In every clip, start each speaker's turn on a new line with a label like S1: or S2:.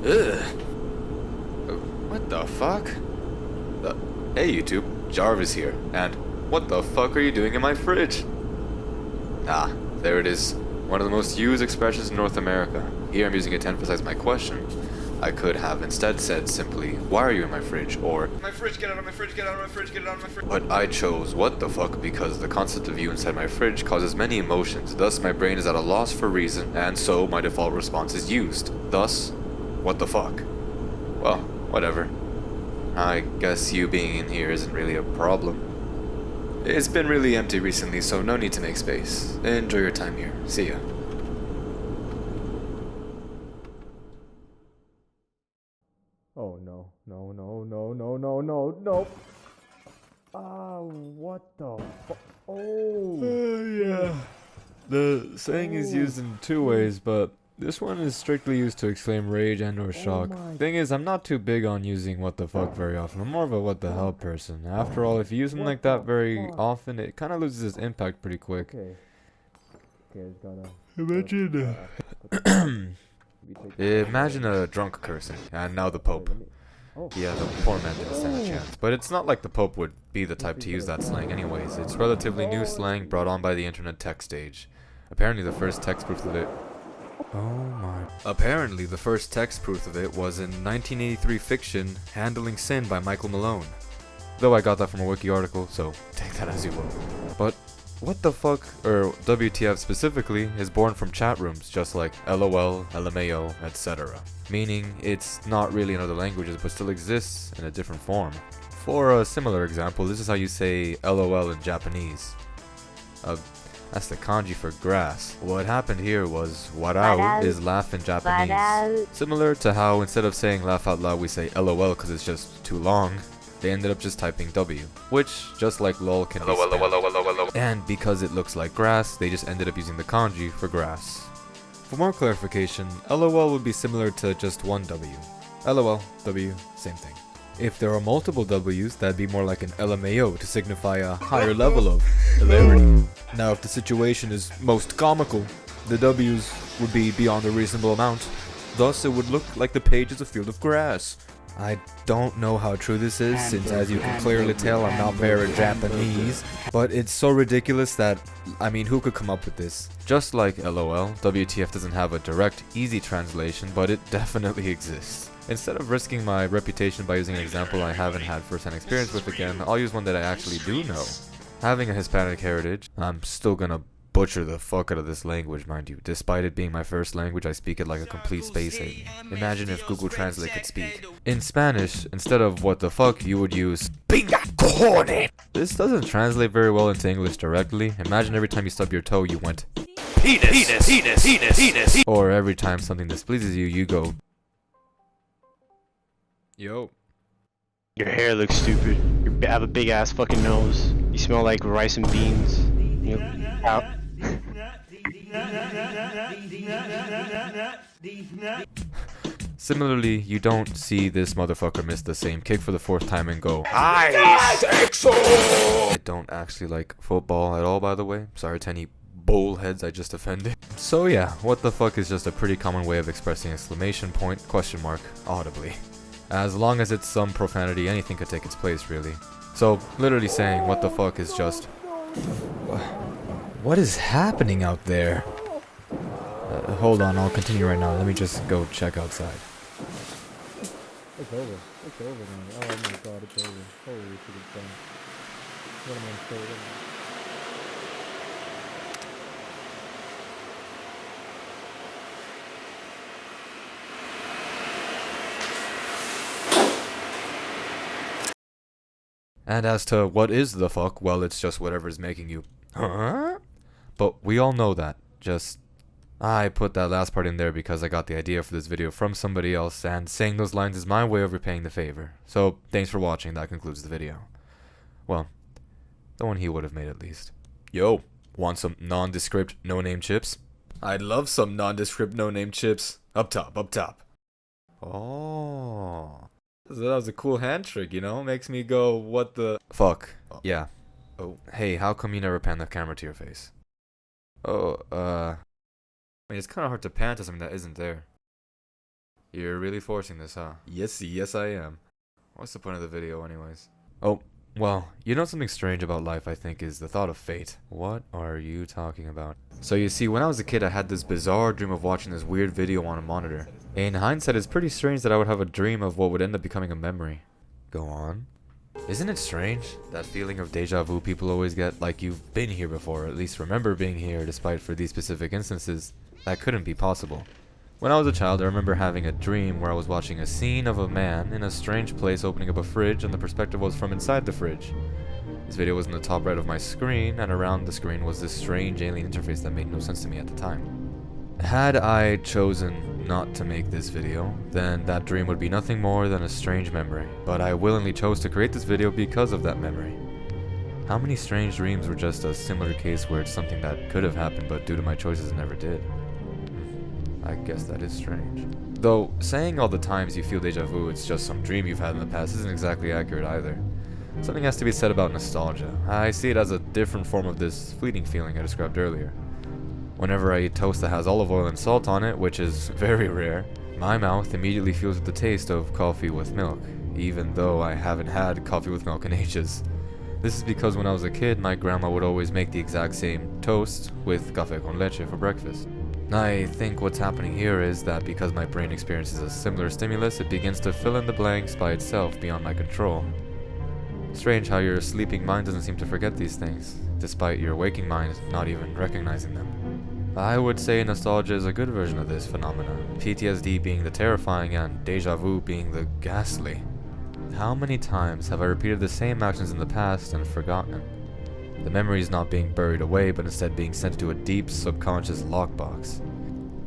S1: Ugh. What the fuck? Hey YouTube, Jarvis here, and what the fuck are you doing in my fridge? Ah, there it is. One of the most used expressions in North America. Here I'm using it to emphasize my question. I could have instead said simply, why are you in my fridge? Or, my fridge, get out of my fridge, get out of my fridge, get out of my fridge. But I chose what the fuck because the concept of you inside my fridge causes many emotions. Thus my brain is at a loss for reason, and so my default response is used. Thus, what the fuck? Well, whatever. I guess you being in here isn't really a problem. It's been really empty recently, so no need to make space. Enjoy your time here. See ya.
S2: Oh no, no, no, no, no, no, no, no. Ah, what the fu- Oh!
S3: Yeah. The saying is used in two ways, but this one is strictly used to exclaim rage and or shock.
S2: my-
S3: Thing is, I'm not too big on using what the fuck very often. I'm more of a what the hell person. After all, if you use them
S2: What
S3: like that
S2: the
S3: very
S2: fuck?
S3: often, it kind of loses its impact pretty quick.
S2: Okay. Okay, it's gonna.
S3: Imagine, Imagine a drunk cursing, and now the Pope.
S2: Oh.
S3: Yeah, the poor man didn't stand a chance. But it's not like the Pope would be the type to use that slang anyways. It's relatively new slang brought on by the internet text age. Apparently the first text proof of it... Oh my... Apparently the first text proof of it was in 1983 fiction, Handling Sin by Michael Malone. Though I got that from a wiki article, so take that as you will. But what the fuck, or WTF specifically, is born from chat rooms, just like LOL, LMAO, etc. Meaning, it's not really in other languages, but still exists in a different form. For a similar example, this is how you say LOL in Japanese. That's the kanji for grass. What happened here was, warau is laugh in Japanese. Similar to how instead of saying laugh out loud we say LOL because it's just too long. They ended up just typing W, which, just like lol, can be spelled. And because it looks like grass, they just ended up using the kanji for grass. For more clarification, LOL would be similar to just one W. LOL, W, same thing. If there are multiple W's, that'd be more like an LMAO to signify a higher level of hilarity. Now if the situation is most comical, the W's would be beyond a reasonable amount. Thus it would look like the page is a field of grass. I don't know how true this is, since as you can clearly tell I'm not very Japanese, but it's so ridiculous that, I mean, who could come up with this? Just like LOL, WTF doesn't have a direct, easy translation, but it definitely exists. Instead of risking my reputation by using an example I haven't had first-hand experience with again, I'll use one that I actually do know. Having a Hispanic heritage, I'm still gonna butcher the fuck out of this language, mind you. Despite it being my first language, I speak it like a complete space alien. Imagine if Google Translate could speak. In Spanish, instead of what the fuck, you would use pinga cojones. This doesn't translate very well into English directly. Imagine every time you stub your toe, you went penis. Or every time something displeases you, you go yo.
S4: Your hair looks stupid. You have a big ass fucking nose. You smell like rice and beans. You out.
S3: Similarly, you don't see this motherfucker miss the same kick for the fourth time and go, I don't actually like football at all, by the way. Sorry to any bullheads I just offended. So yeah, what the fuck is just a pretty common way of expressing exclamation point, question mark, audibly. As long as it's some profanity, anything could take its place, really. So, literally saying what the fuck is just... What is happening out there? Hold on, I'll continue right now. Let me just go check outside.
S2: It's over. It's over, man. Oh my god, it's over. Holy shit, it's done. What am I saying?
S3: And as to what is the fuck, well, it's just whatever's making you, huh? But we all know that. Just, I put that last part in there because I got the idea for this video from somebody else, and saying those lines is my way of repaying the favor. So, thanks for watching, that concludes the video. Well, the one he would have made at least. Yo, want some nondescript, no-name chips? I'd love some nondescript, no-name chips. Up top, up top. Oh. So that was a cool hand trick, you know? Makes me go, what the fuck? Yeah. Oh, hey, how come you never pan the camera to your face? Oh, I mean, it's kind of hard to pan to something that isn't there. You're really forcing this, huh? Yes, I am. What's the point of the video anyways? Oh, well, you know something strange about life, I think, is the thought of fate. What are you talking about? So you see, when I was a kid, I had this bizarre dream of watching this weird video on a monitor. In hindsight, it's pretty strange that I would have a dream of what would end up becoming a memory. Go on. Isn't it strange? That feeling of deja vu people always get, like you've been here before, or at least remember being here, despite for these specific instances, that couldn't be possible. When I was a child, I remember having a dream where I was watching a scene of a man in a strange place opening up a fridge, and the perspective was from inside the fridge. This video was in the top right of my screen, and around the screen was this strange alien interface that made no sense to me at the time. Had I chosen not to make this video, then that dream would be nothing more than a strange memory, but I willingly chose to create this video because of that memory. How many strange dreams were just a similar case where it's something that could have happened, but due to my choices never did? I guess that is strange. Though, saying all the times you feel deja vu it's just some dream you've had in the past isn't exactly accurate either. Something has to be said about nostalgia. I see it as a different form of this fleeting feeling I described earlier. Whenever I eat toast that has olive oil and salt on it, which is very rare, my mouth immediately fills with the taste of coffee with milk, even though I haven't had coffee with milk in ages. This is because when I was a kid, my grandma would always make the exact same toast with café con leche for breakfast. I think what's happening here is that because my brain experiences a similar stimulus, it begins to fill in the blanks by itself beyond my control. Strange how your sleeping mind doesn't seem to forget these things, despite your waking mind not even recognizing them. I would say nostalgia is a good version of this phenomenon, PTSD being the terrifying and deja vu being the ghastly. How many times have I repeated the same actions in the past and forgotten? The memories not being buried away, but instead being sent to a deep subconscious lockbox.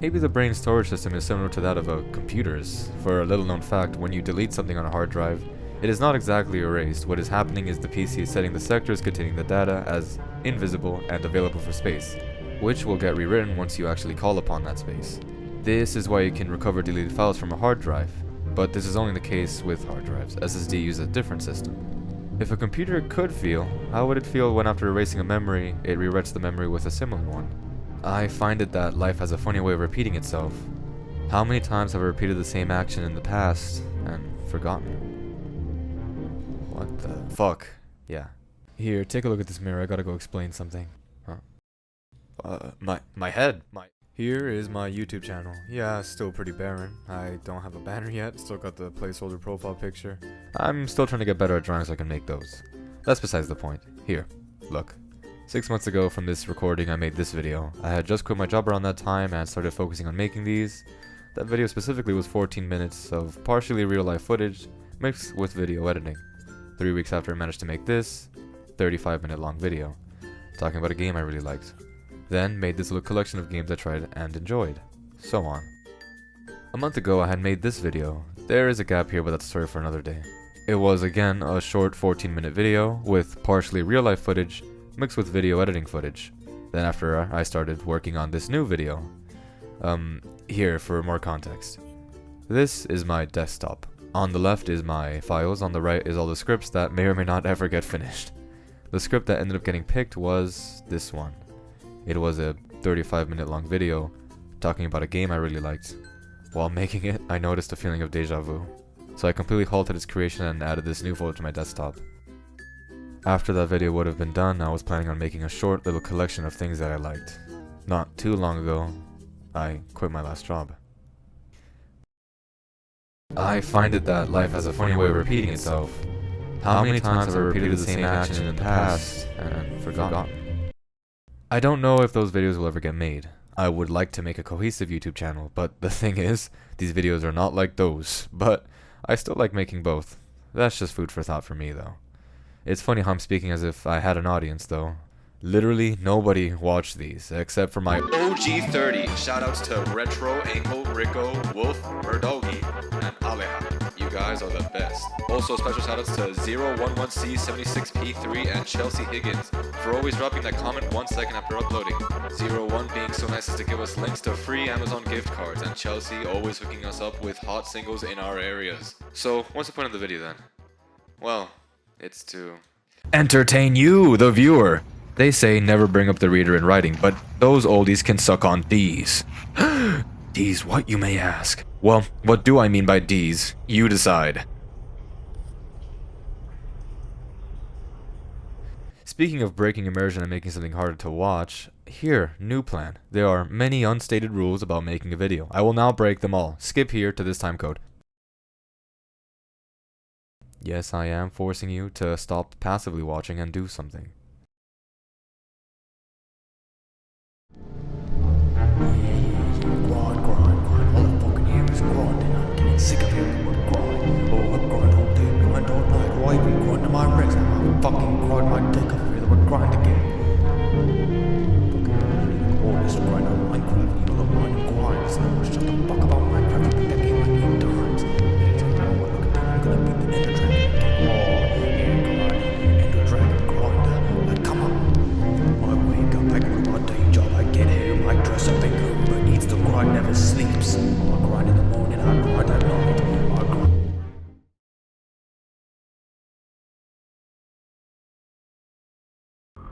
S3: Maybe the brain storage system is similar to that of a computer's. For a little known fact, when you delete something on a hard drive, it is not exactly erased. What is happening is the PC is setting the sectors containing the data as invisible and available for space, which will get rewritten once you actually call upon that space. This is why you can recover deleted files from a hard drive, but this is only the case with hard drives. SSD uses a different system. If a computer could feel, how would it feel when after erasing a memory, it rewrites the memory with a similar one? I find it that life has a funny way of repeating itself. How many times have I repeated the same action in the past and forgotten? What the fuck? Yeah. Here, take a look at this mirror, I gotta go explain something. My head. Here is my YouTube channel. Yeah, still pretty barren. I don't have a banner yet, still got the placeholder profile picture. I'm still trying to get better at drawing so I can make those. That's besides the point. Here, look. 6 months ago from this recording I made this video. I had just quit my job around that time and started focusing on making these. That video specifically was 14 minutes of partially real life footage mixed with video editing. 3 weeks after I managed to make this 35-minute long video, talking about a game I really liked. Then made this little collection of games I tried and enjoyed. So on. A month ago I had made this video. There is a gap here, but that's a story for another day. It was again a short 14-minute video with partially real life footage mixed with video editing footage. Then after I started working on this new video. Here for more context. This is my desktop. On the left is my files, on the right is all the scripts that may or may not ever get finished. The script that ended up getting picked was this one. It was a 35-minute long video talking about a game I really liked. While making it, I noticed a feeling of deja vu. So I completely halted its creation and added this new folder to my desktop. After that video would have been done, I was planning on making a short little collection of things that I liked. Not too long ago, I quit my last job. I find it that life has a funny way of repeating itself. How many times have I repeated the same action in the past and forgotten? I don't know if those videos will ever get made. I would like to make a cohesive YouTube channel, but the thing is, these videos are not like those. But I still like making both. That's just food for thought for me, though. It's funny how I'm speaking as if I had an audience, though. Literally nobody watched these, except for my
S1: OG30. Shoutouts to Retro, Angle, Rico, Wolf, Murdogi, and Aleja. You guys are the best. Also special shoutouts to 011C76P3 and Chelsea Higgins for always dropping that comment 1 second after uploading. 01 being so nice as to give us links to free Amazon gift cards, and Chelsea always hooking us up with hot singles in our areas. So what's the point of the video then? Well, it's to entertain you, the viewer. They say never bring up the reader in writing, but those oldies can suck on these.
S3: D's what, you may ask? Well, what do I mean by D's? You decide. Speaking of breaking immersion and making something harder to watch, here, new plan. There are many unstated rules about making a video. I will now break them all. Skip here to this time code. Yes, I am forcing you to stop passively watching and do something.
S2: Grind, grind, grind. All I fucking hear is grinding. I'm getting sick of hearing the word grind. Oh, I grind all day, grind all night. Or I even grind to my wrist. I fucking grind my dick off here. The word grind again. Fucking all this grind on Minecraft. You know the grind and grind. It's not much just a fuck about Minecraft. You think that game like 8 times. Look at that. I'm gonna beat the Ender Dragon. Oh, yeah, grind. Ender Dragon grinder. Like, come on. I wake up, I go to my day job. I get home, I dress up and go. But eats the grind never sleeps. I grind in the morning, I grind at night. I grind.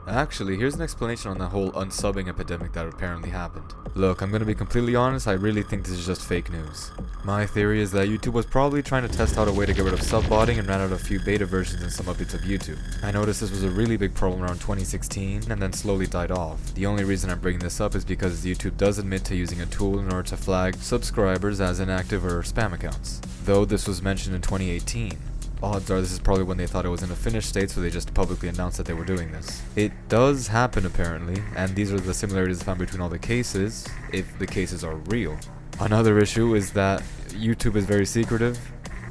S3: Actually, here's an explanation on the whole unsubbing epidemic that apparently happened. Look, I'm gonna be completely honest, I really think this is just fake news. My theory is that YouTube was probably trying to test out a way to get rid of subbotting and ran out a few beta versions and some updates of YouTube. I noticed this was a really big problem around 2016 and then slowly died off. The only reason I'm bringing this up is because YouTube does admit to using a tool in order to flag subscribers as inactive or spam accounts. Though this was mentioned in 2018. Odds are this is probably when they thought it was in a finished state, so they just publicly announced that they were doing this. It does happen apparently, and these are the similarities found between all the cases, if the cases are real. Another issue is that YouTube is very secretive.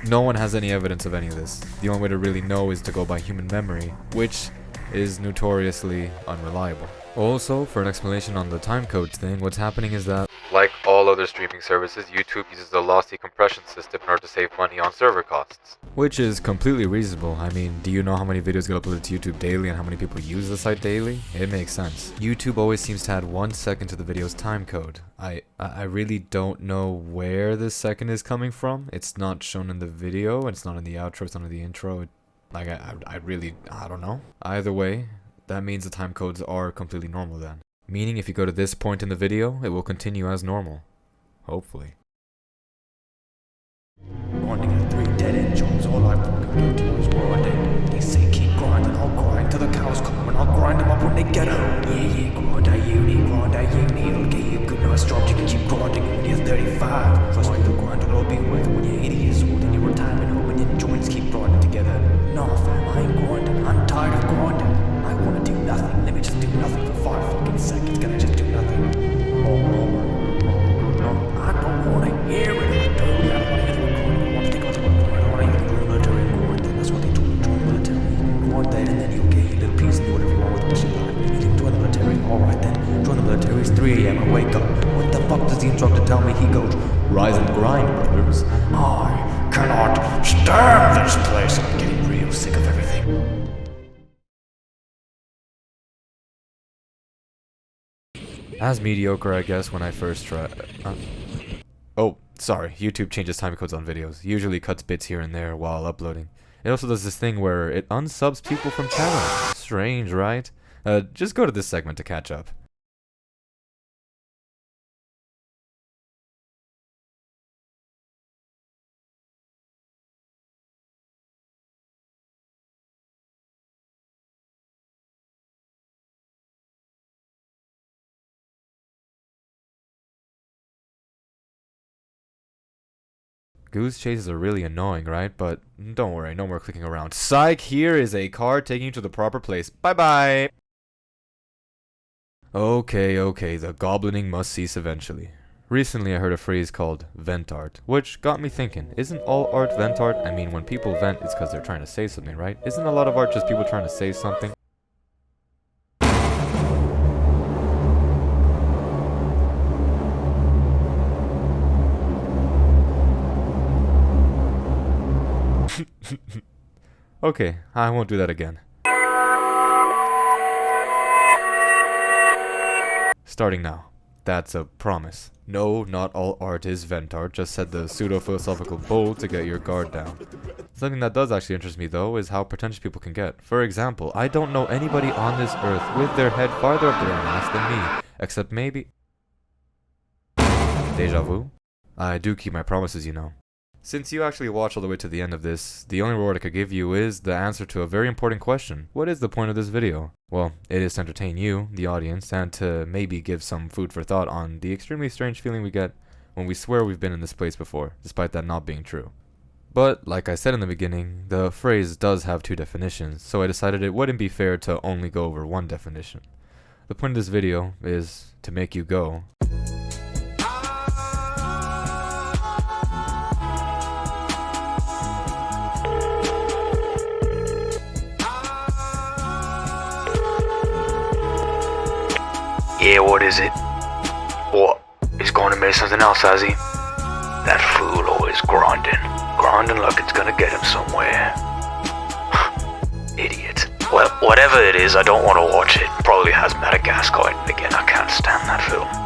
S3: No one has any evidence of any of this. The only way to really know is to go by human memory, which is notoriously unreliable. Also, for an explanation on the timecode thing, what's happening is that, like all other streaming services, YouTube uses a lossy compression system in order to save money on server costs. Which is completely reasonable. I mean, do you know how many videos get uploaded to YouTube daily and how many people use the site daily? It makes sense. YouTube always seems to add 1 second to the video's timecode. I really don't know where this second is coming from. It's not shown in the video, it's not in the outro, it's not in the intro. I don't know. Either way, that means the time codes are completely normal then. Meaning if you go to this point in the video, it will continue as normal. Hopefully.
S2: Grinding at 3 dead-end jobs, all I fucking do is grinding. They say keep grinding, I'll grind till the cows come and I'll grind them up when they get home. Yeah, grind at uni, it'll get you a good nice job. You can keep grinding when you're 35. Trust me, the grind will all be worth it when you're 80 years old and your retirement home and your joints keep grinding together. No fam, I ain't grinding, I'm tired of grinding. I wanna do nothing, let me just do nothing for 5 fucking seconds. Can I just do nothing? Oh, no, I don't wanna hear it. I don't wanna hear the recording. I wanna think of the recording. I don't wanna hear the military and grind. Then that's what they told me, join the military. Grind that and then you'll get your little piece and do whatever you want with the rest of your life. You can join the military. Alright then, join the military. It's 3 AM. I wake up. What the fuck does the instructor tell me? He goes, rise and grind, brothers. I cannot stand this place. I'm getting real sick of everything.
S3: As mediocre, I guess, when I first tried. Oh, sorry. YouTube changes timecodes on videos. Usually cuts bits here and there while uploading. It also does this thing where it unsubs people from channels. Strange, right? Just go to this segment to catch up. Goose chases are really annoying, right? But don't worry, no more clicking around. Psych, here is a car taking you to the proper place. Bye-bye! Okay, the goblining must cease eventually. Recently I heard a phrase called vent art, which got me thinking, isn't all art vent art? I mean, when people vent, it's because they're trying to say something, right? Isn't a lot of art just people trying to say something? Okay, I won't do that again. Starting now. That's a promise. No, not all art is vent art, just said the pseudo-philosophical bull to get your guard down. Something that does actually interest me though is how pretentious people can get. For example, I don't know anybody on this earth with their head farther up their own ass than me, except maybe... Deja vu? I do keep my promises, you know. Since you actually watched all the way to the end of this, the only reward I could give you is the answer to a very important question. What is the point of this video? Well, it is to entertain you, the audience, and to maybe give some food for thought on the extremely strange feeling we get when we swear we've been in this place before, despite that not being true. But, like I said in the beginning, the phrase does have two definitions, so I decided it wouldn't be fair to only go over one definition. The point of this video is to make you go,
S2: Yeah, what is it? What? He's going to make something else, has he? That fool always grinding. Grinding like it's gonna get him somewhere. Idiot. Well, whatever it is, I don't want to watch it. Probably has Madagascar in it again. I can't stand that film.